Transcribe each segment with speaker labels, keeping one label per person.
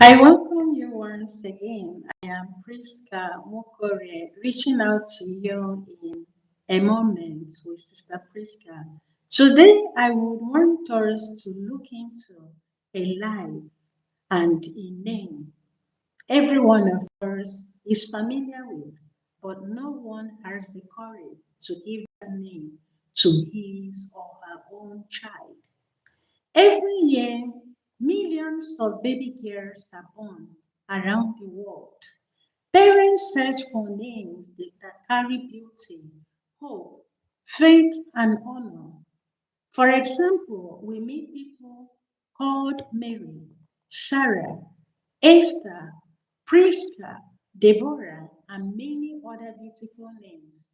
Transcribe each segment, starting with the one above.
Speaker 1: I welcome you once again. I am Prisca Nwokorie, reaching out to you in a moment with Sister Prisca. Today, I would want us to look into a life and a name every one of us is familiar with, but no one has the courage to give that name to his or her own child. Every year, millions of baby girls are born around the world. Parents search for names that carry beauty, hope, faith, and honor. For example, we meet people called Mary, Sarah, Esther, Prisca, Deborah, and many other beautiful names.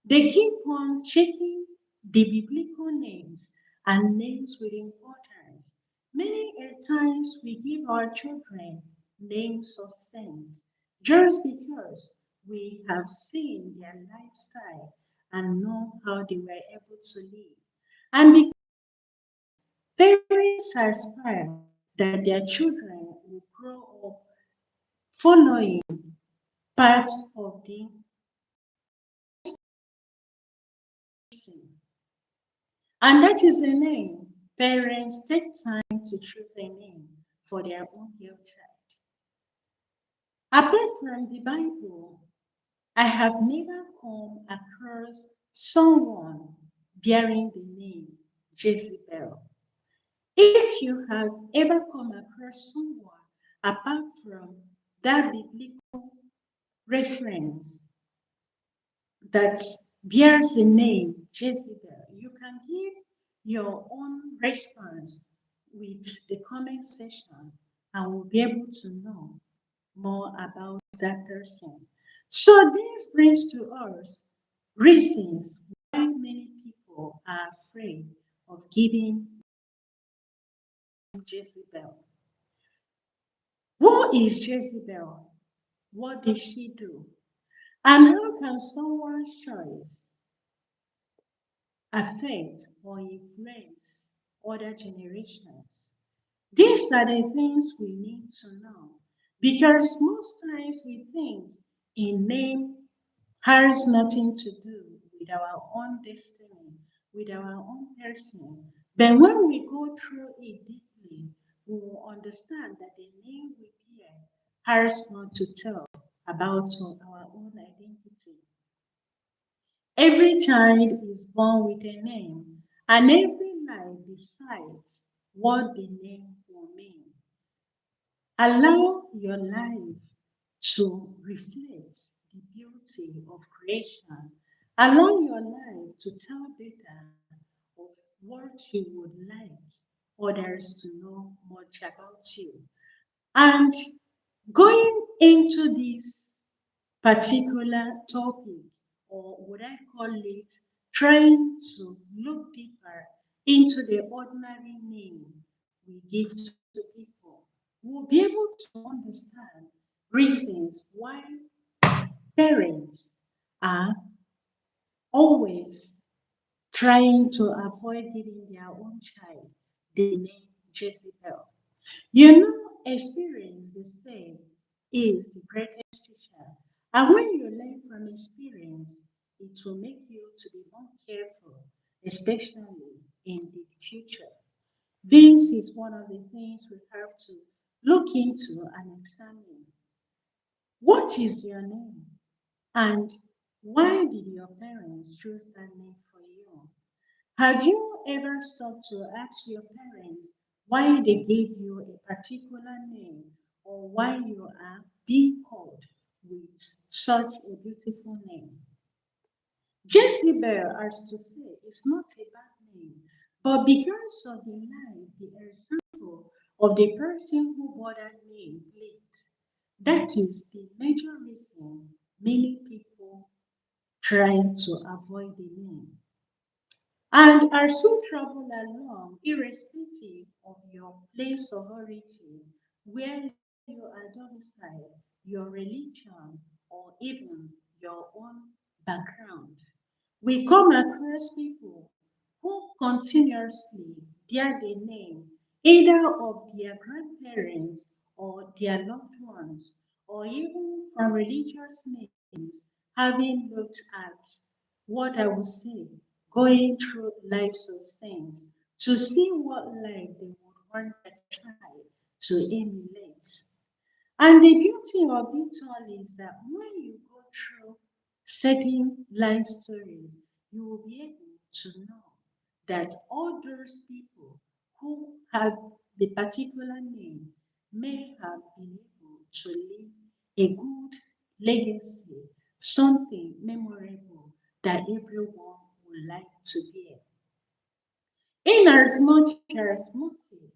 Speaker 1: They keep on checking the biblical names and names with importance. Many a times we give our children names of saints just because we have seen their lifestyle and know how they were able to live. And because parents aspire that their children will grow up following part of the person. And that is the name. Parents take time to choose a name for their own girl child. Apart from the Bible, I have never come across someone bearing the name Jezebel. If you have ever come across someone apart from that biblical reference that bears the name Jezebel, you can give your own response with the comment section and we'll be able to know more about that person. So this brings to us reasons why many people are afraid of giving Jezebel. Who is Jezebel? What did she do? And how can someone's choice affect or influence other generations? These are the things we need to know because most times we think a name has nothing to do with our own destiny, with our own person. But when we go through it deeply, we will understand that the name we bear has more to tell about our own identity. Every child is born with a name, and every life decides what the name will mean. Allow your life to reflect the beauty of creation. Allow your life to tell better of what you would like others to know much about you. And going into this particular topic, or would I call it trying to look deeper into the ordinary name we give to people, we'll be able to understand reasons why parents are always trying to avoid giving their own child the name Jezebel. You know, experience, they say, is the greatest teacher. And when you learn from experience, it will make you to be more careful, especially in the future. This is one of the things we have to look into and examine. What is your name? And why did your parents choose that name for you? Have you ever stopped to ask your parents why they gave you a particular name or why you are being called with such a beautiful name? Jezebel, as to say, is not a bad name, but because of the life, the example of the person who bore that name lived, that is the major reason many people try to avoid the name. And as you travel along, irrespective of your place of origin, where you are domiciled, your religion, or even your own background, we come across people who continuously bear the name either of their grandparents or their loved ones, or even from religious names, having looked at what I would say, going through lives of things to see what life they would want their child to emulate. And the beauty of it all is that when you go through certain life stories, you will be able to know that all those people who have the particular name may have been able to leave a good legacy, something memorable that everyone would like to bear. Inasmuch as Moses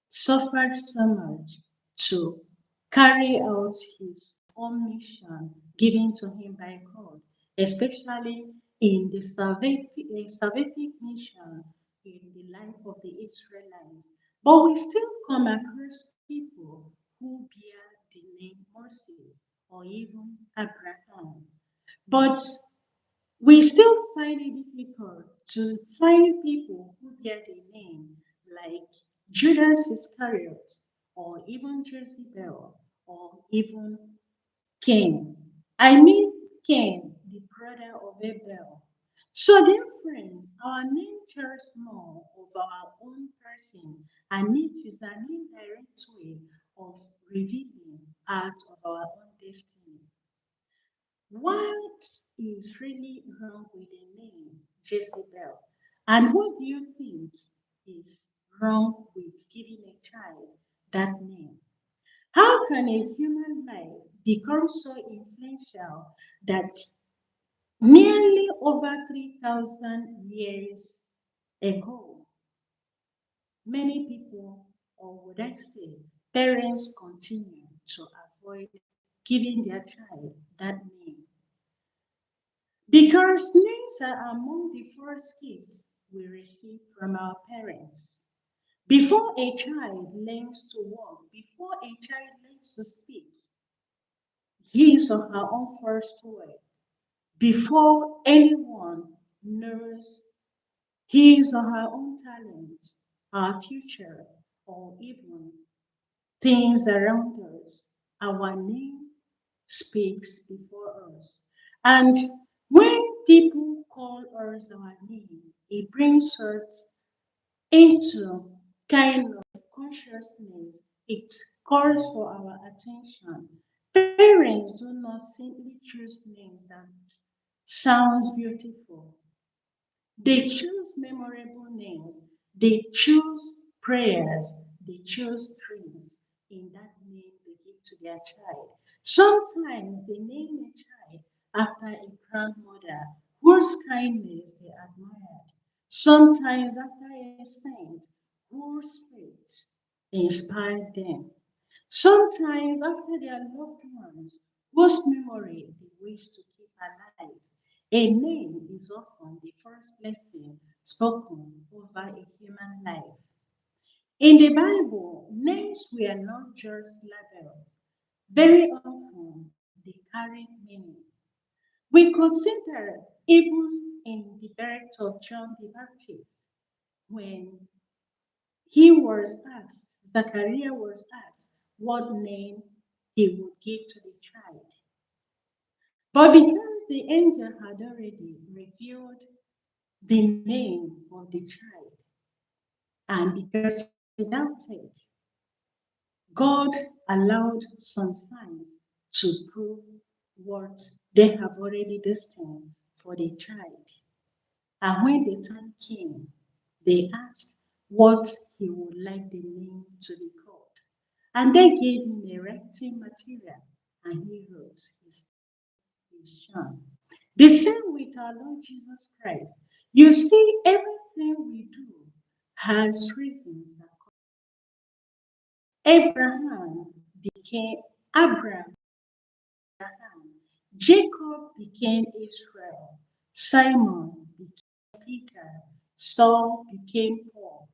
Speaker 1: suffered so much to carry out his own mission given to him by God, especially in the salvific mission in the life of the Israelites. But we still come across people who bear the name Moses or even Abraham. But we still find it difficult to find people who bear the name like Judas Iscariot or even Jezebel or even Cain. I mean Cain, the brother of Abel. So dear friends, our name tells more of our own person, and it is an indirect way of revealing part of our own destiny. What is really wrong with the name Jezebel? And what do you think is wrong with giving a child that name? How can a human life become so influential that nearly over 3,000 years ago, many people, or would I say, parents continue to avoid giving their child that name? Because names are among the first gifts we receive from our parents. Before a child learns to walk, before a child learns to speak, his or her own first word, before anyone knows his or her own talents, our future, or even things around us, our name speaks before us. And when people call us our name, it brings us into kind of consciousness. It calls for our attention. Parents do not simply choose names that sounds beautiful. They choose memorable names. They choose prayers. They choose dreams in that name they give to their child. Sometimes they name a child after a grandmother whose kindness they admired. Sometimes after a saint whose faith inspired them. Sometimes after their loved ones whose memory they wish to keep alive. A name is often the first blessing spoken over a human life. In the Bible, names were not just labels. Very often, they carried meaning. We consider even in the birth of John the Baptist, when he was asked, Zachariah was asked what name he would give to the child. But because the angel had already revealed the name of the child, and because he doubted, God allowed some signs to prove what they have already destined for the child. And when the time came, they asked what he would like the name to be called. And they gave him a writing material, and he wrote, his name is John. The same with our Lord Jesus Christ. You see, everything we do has reasons. Abraham became Abraham. Jacob became Israel. Simon became Peter. Saul became Paul.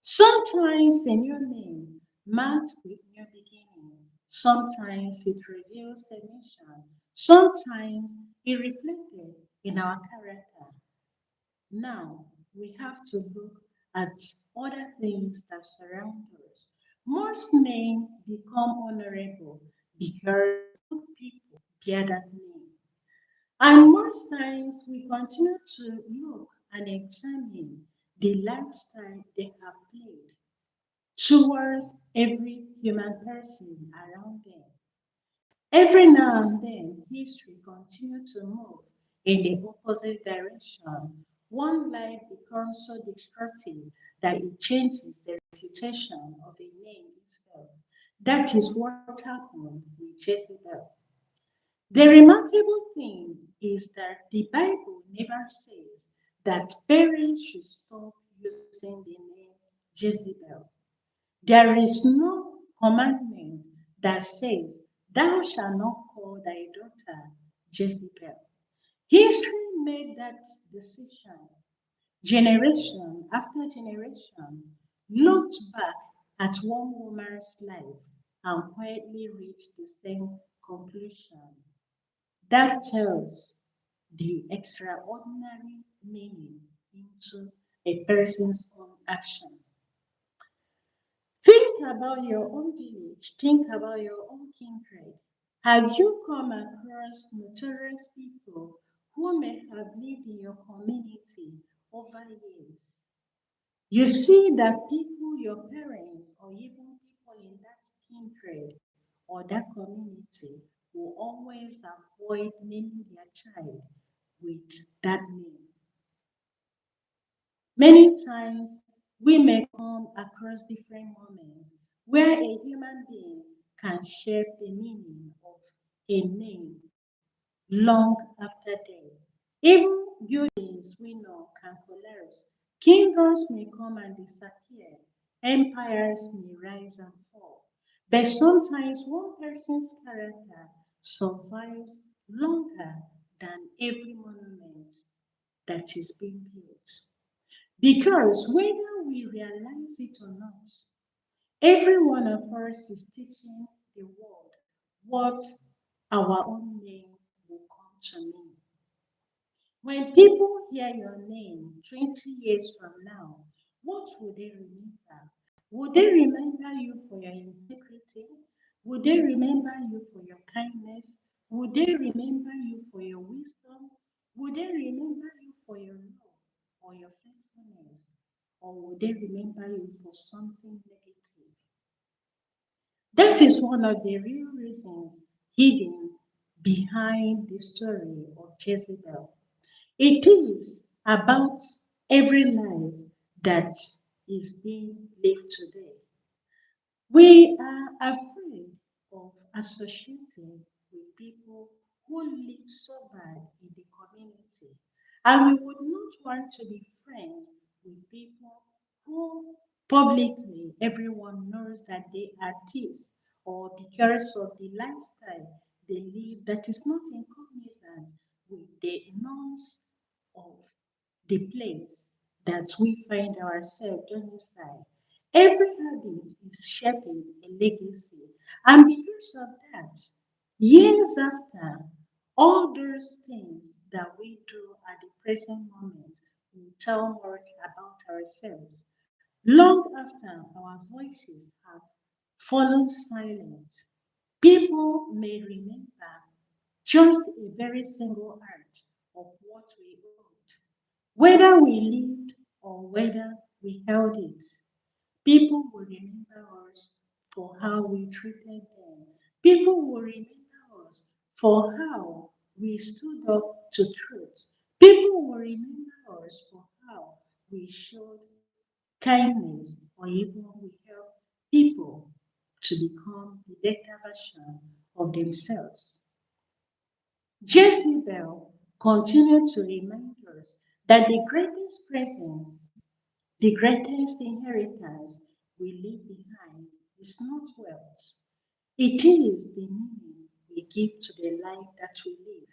Speaker 1: Sometimes a new name marked with new beginning. Sometimes it reveals a mission. Sometimes it reflected in our character. Now we have to look at other things that surround us. Most names become honorable because good people bear that name. And most times we continue to look and examine the lifestyle they have played towards every human person around them. Every now and then, history continues to move in the opposite direction. One life becomes so destructive that it changes the reputation of a name itself. That is what happened with Jezebel. The remarkable thing is that the Bible never says that parents should stop using the name Jezebel. There is no commandment that says, Thou shalt not call thy daughter Jezebel. History made that decision. Generation after generation looked back at one woman's life and quietly reached the same conclusion. That tells the extraordinary meaning into a person's own action. Think about your own village, think about your own kindred. Have you come across notorious people who may have lived in your community over years? You see that people, your parents, or even people in that kindred or that community will always avoid naming their child with that name. Many times we may come across different moments where a human being can shape the meaning of a name long after death. Even buildings we know can collapse. Kingdoms may come and disappear. Empires may rise and fall. But sometimes one person's character survives longer than every monument that is being built. Because whether we realize it or not, every one of us is teaching the world what our own name will come to mean. When people hear your name 20 years from now, what will they remember? Would they remember you for your integrity? Would they remember you for your kindness? Would they remember you for your wisdom? Would they remember you for your love or your faithfulness? Or would they remember you for something negative? That is one of the real reasons hidden behind the story of Jezebel. It is about every life that is being lived today. We are afraid of associating with people who live so bad in the community. And we would not want to be friends with people who publicly everyone knows that they are thieves or because of the lifestyle they live that is not in cognizance with the norms of the place that we find ourselves domiciled. Every habit is shaping a legacy. And because of that, years after, all those things that we do at the present moment will tell much about ourselves. Long after our voices have fallen silent, people may remember just a very single act of what we owed. Whether we lived or whether we held it, people will remember us for how we treated them. People will remember us for how we stood up to truth. People will remember us for how we showed kindness or even we help people to become the better version of themselves. Jezebel continued to remind us that the greatest presence, the greatest inheritance we leave behind is not wealth. It is the meaning we give to the life that we live.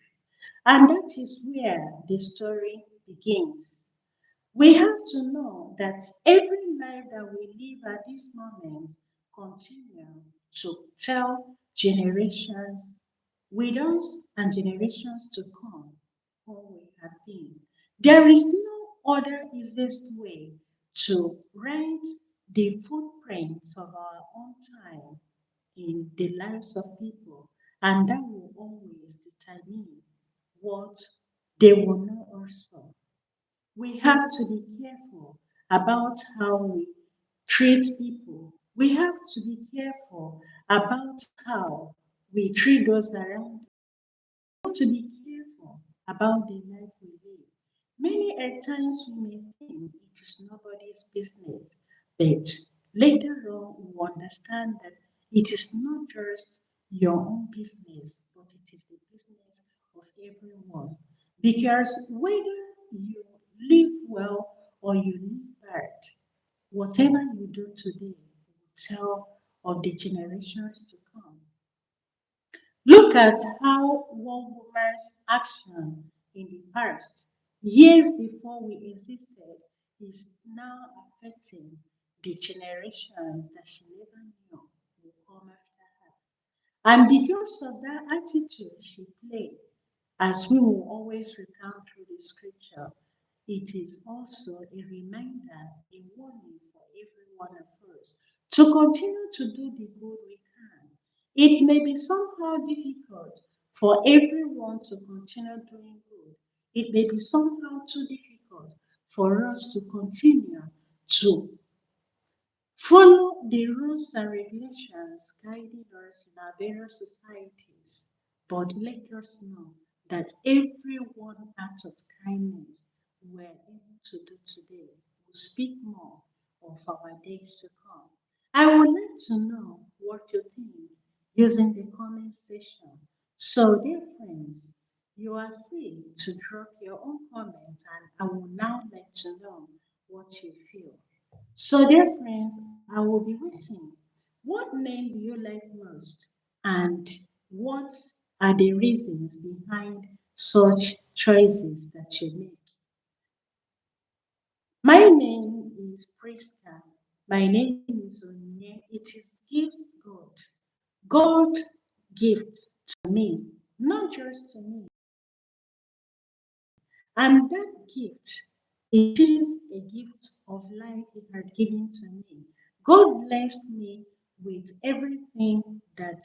Speaker 1: And that is where the story begins. We have to know that every life that we live at this moment continue to tell generations with us and generations to come who we have been. There is no other easiest way to write the footprints of our own time in the lives of people, and that will always determine what they will know also. We have to be careful about how we treat people. We have to be careful about how we treat those around us. We have to be careful about the life we live. Many a times we may think it is nobody's business, but later on we understand that it is not just your own business, but it is the business of everyone. Because whether you live well or you live bad, whatever you do today will tell of the generations to come. Look at how one woman's action in the past, years before we existed, is now affecting the generations that she never knew will come after her. And because of that attitude she played, as we will always recount through the scripture, it is also a reminder, a warning for every one of us to continue to do the good we can. It may be somehow difficult for everyone to continue doing good. It may be somehow too difficult for us to continue to follow the rules and regulations guiding us in our various societies, but let us know that every one act of kindness we're able to do today will speak more of our days to come. I would like to know what you think using the comment section. So, dear friends, you are free to drop your own comment, and I would now like to know what you feel. So, dear friends, I will be waiting. What name do you like most? And what are the reasons behind such choices that you make? My name is Prisca. My name is Onye. It is gift God. God gift to me, not just to me. And that gift, it is a gift of life He had given to me. God blessed me with everything that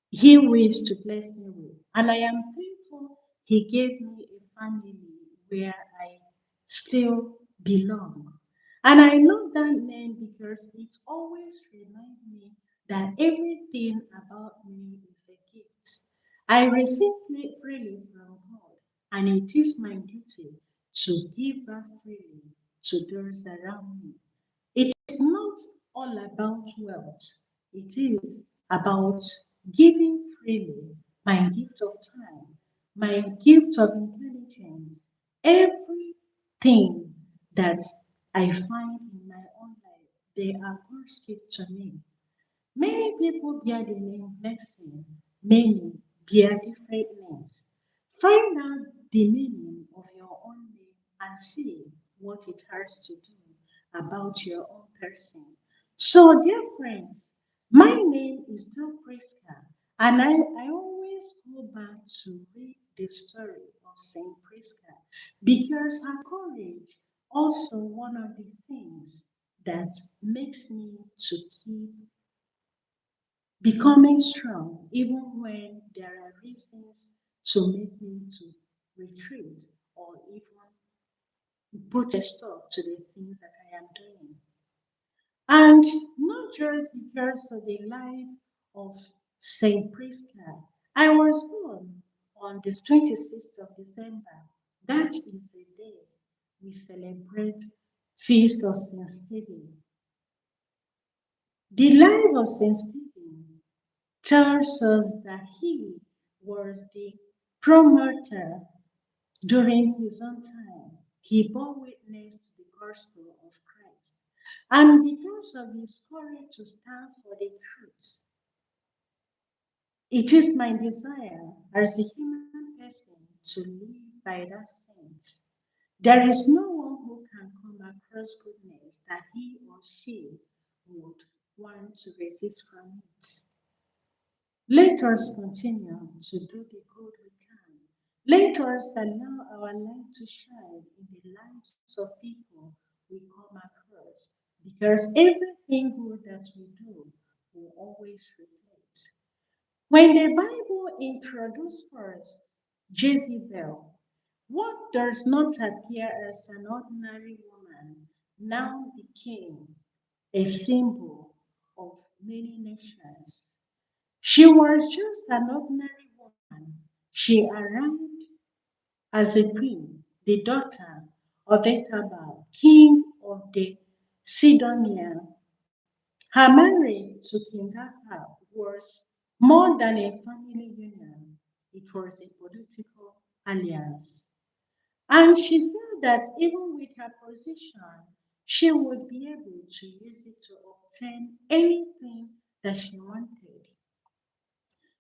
Speaker 1: He wished to bless me with. And I am thankful He gave me a family where I still belong. And I love that name because it always reminds me that everything about me is a gift. I receive it freely from God, and it is my duty to give back freely to those around me. It is not all about wealth, it is about giving freely my gift of time, my gift of intelligence, everything that I find in my own life, they are God's gift to me. Many people bear the name blessing, many bear different names. Find out the meaning of your own name and see what it has to do about your own person. So, dear friends, my name is still Prisca, and I always go back to read the story of Saint Prisca because her courage also one of the things that makes me to keep becoming strong even when there are reasons to make me to retreat or even put a stop to the things that I am doing. And not just because of the life of Saint Prisca. I was born on the 26th of December. That is the day we celebrate Feast of Saint Stephen. The life of Saint Stephen tells us that he was the promoter during his own time. He bore witness to the gospel of Christ. And because of his courage to stand for the truth, it is my desire as a human person to live by that sense. There is no one who can come across goodness that he or she would want to resist from it. Let us continue to do the good we can. Let us allow our light to shine in the lives of people we come across. because everything good that we do will always reflect. When the Bible introduced first Jezebel, what does not appear as an ordinary woman now became a symbol of many nations. She was just an ordinary woman. She arrived as a queen, the daughter of Etabal, king of the Sidonians. Her marriage to King Ahab was more than a family union, it was a political alliance. And she felt that even with her position, she would be able to use it to obtain anything that she wanted.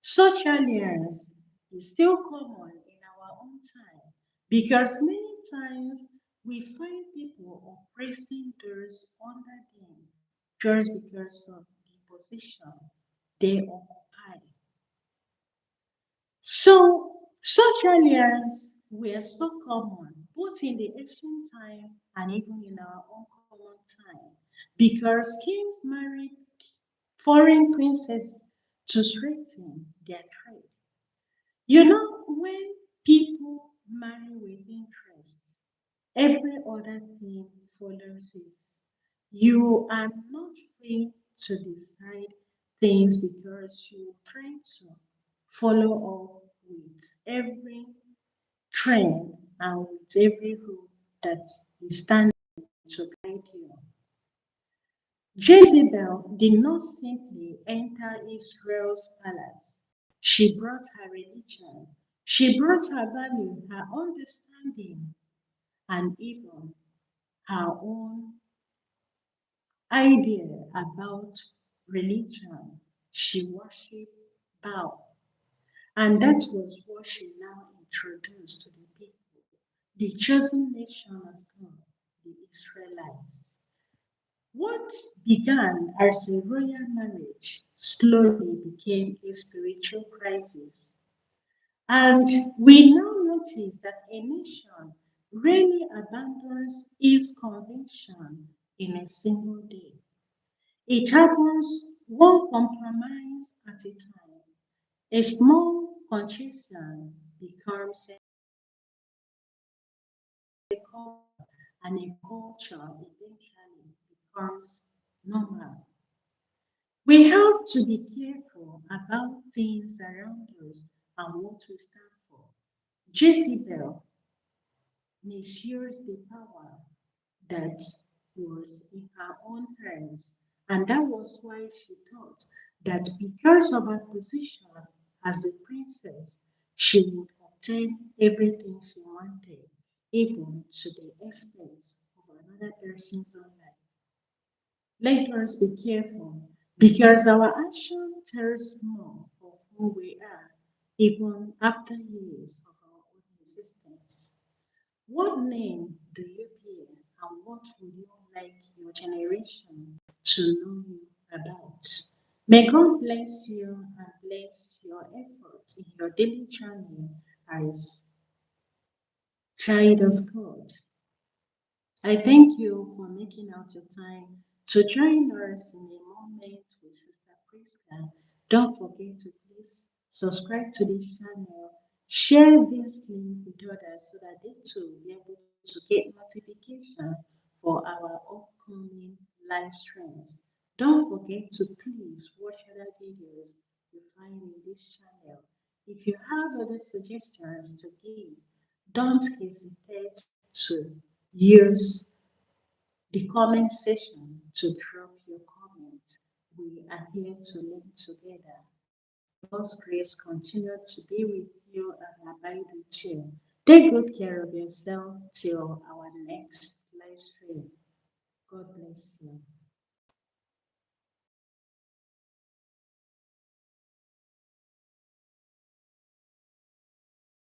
Speaker 1: Such alliance is still common in our own time because many times we find people oppressing those under them just because of the position they occupy. So, such alliances were so common both in the ancient time and even in our own common time because kings married foreign princes to strengthen their trade. You know, when people marry with interest, every other thing follows it. You are not free to decide things because you try to follow up with every trend and with every rule that is standing to guide you. Jezebel did not simply enter Israel's palace. She brought her religion. She brought her value, her understanding, and even her own idea about religion. She worshipped Baal. And that was what she now introduced to the people, the chosen nation of God, the Israelites. What began as a royal marriage slowly became a spiritual crisis. And we now notice that a nation rarely abandons its conviction in a single day. It happens one compromise at a time. A small concession becomes a culture, and a culture eventually becomes normal. We have to be careful about things around us and what we stand for. Jezebel misused the power that was in her own hands, and that was why she thought that because of her position as a princess, she would obtain everything she wanted, even to the expense of another person's own life. Let us be careful because our action tells more of who we are, even after years of our own existence. What name do you bear and what would you like your generation to know you about? May God bless you and bless your effort in your daily journey as child of God. I thank you for making out your time to join us in a moment with Sister Prisca. Don't forget to please subscribe to this channel, share this link with others so that they too will be able to get notification for our upcoming live streams. Don't forget to please watch other videos you find in this channel. If you have other suggestions to give, don't hesitate to use the comment section to drop your comments. We are here to learn together. May God's grace continue to be with you and abide with you. Take good care of yourself till our next live stream. God bless you.